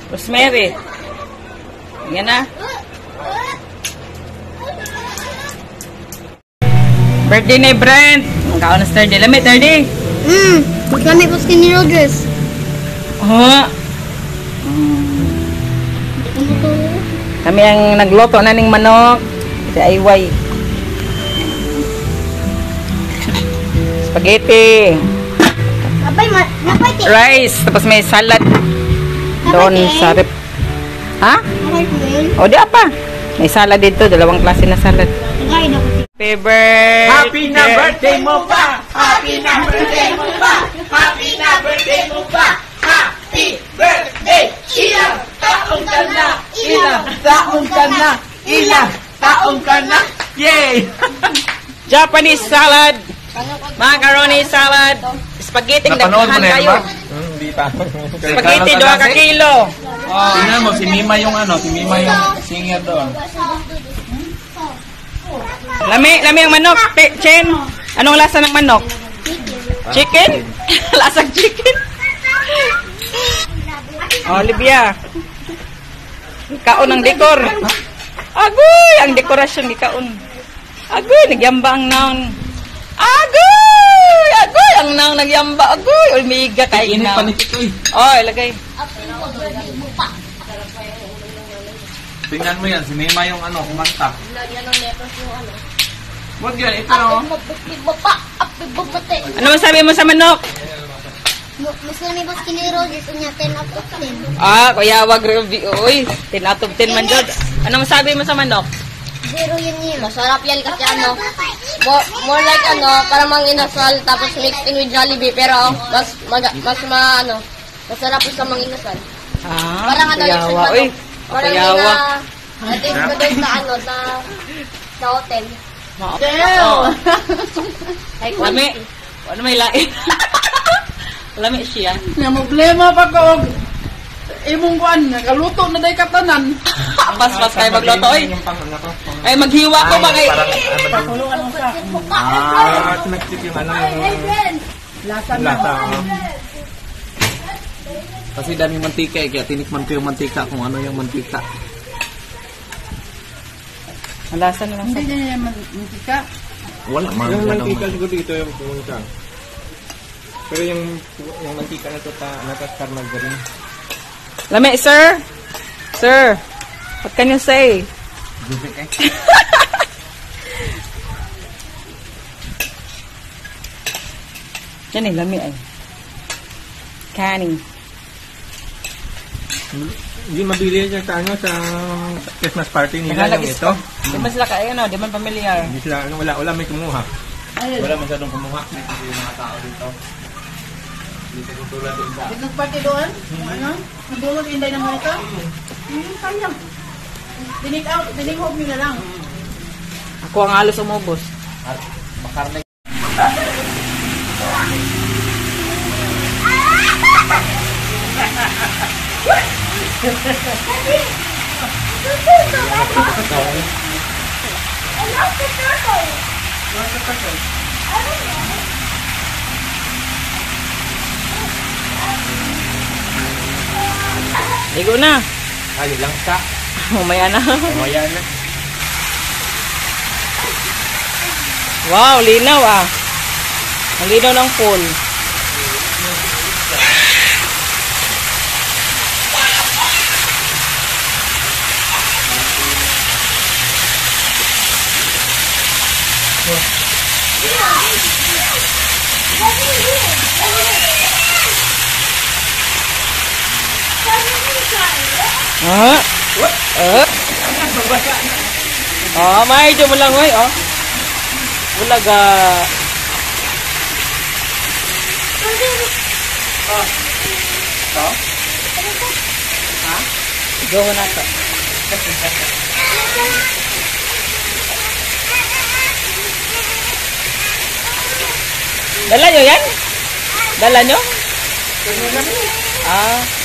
Rosemary. Yan na. Birthday ni Brent. Ang kaon na Sturdy. Lamit, Sturdy. Mas lamit po skinny Rogers. Kami ang nagluto na ning manok. Si Ayway. Spaghetti. Rice. Tapos may salad. Doon sa rep. Ha? O, di apa. May salad dito. Dalawang klase na salad. Happy birthday! Happy na birthday mo pa! Happy na birthday mo pa! Happy na birthday mo pa! Happy birthday! Ilang taong ka na! Ilang taong ka na! Ilang taong ka na! Yay! Japanese salad! Macaroni salad! Spaghetti daghan kayo! Hindi pa. Spaghetti 2 ka kilo! Tingnan mo, si Mima yung singer doon. Lami ang manok, Chen. Anong lasa ng manok? Chicken? Lasang chicken? Olivia. Kaon ng dekor. Agoy, ang dekorasyon gikaon. Agoy, nagyamba ang naon. Agoy, ang naon nagyamba. Agoy, ulmiga kay Init inaw. pa nito eh. Oh, ilagay. Tingnan mo yan, si Mima yung kumanta. Lagyan ng letras yung Wag yan, ito no. Ano masabi mo sa manok? Mas lamit po skinny Rogers. Unya 10 out of 10. Kuya, wag review. Uy, 10 out of 10 man, Jod. Ano masabi mo sa manok? 0 yun. Masarap yan kasi more like parang mang inasal tapos mixed in with Jollibee pero masarap po sa mang inasal. Parang kuyawa. Uy, kuyawa. Natin ko doon sa hotel. Lami. Ano may lain? Lami siya. Nga problema pa ko. Imong kuan, nakaluto na day katanan. Pas kayo magluto, oy. Ay, maghiwa ko ba kay... Pakuluan mo sa. Nagtip yung Lasa lasa. Kasi daming mantika kaya tinikman ko yung mantika kung ano yung mantika. Ang lasa na lang sa... Hindi niya mantika. Wala man. Yung mantika siguro dito yung pumunta. Pero yung mantika na ito nakaskar margarine. Lami, sir. Sir, what can you say? Yan eh, lami ay. Canning. Hindi mabili siya sa sa Christmas party nila yung ito. Di man sila kaya, di man familiar. Hindi sila, wala may kumuha. Wala masyadong kumuha. May mga tao dito. Dito tutulad din sa... Dito party doon? Ano? Nadulog inday ng mga ito? Kanya. Dinig-hope nyo na lang. Ako ang halos umubos. Makarne. Ligo na. Ay, lang ka. Umaya na. Umaya na. Wow, linaw ah. Ang linaw ng pool. May ito mo lang, wey, Bulaga. Go na to. Dala nyo yan? Dala nyo? Ah.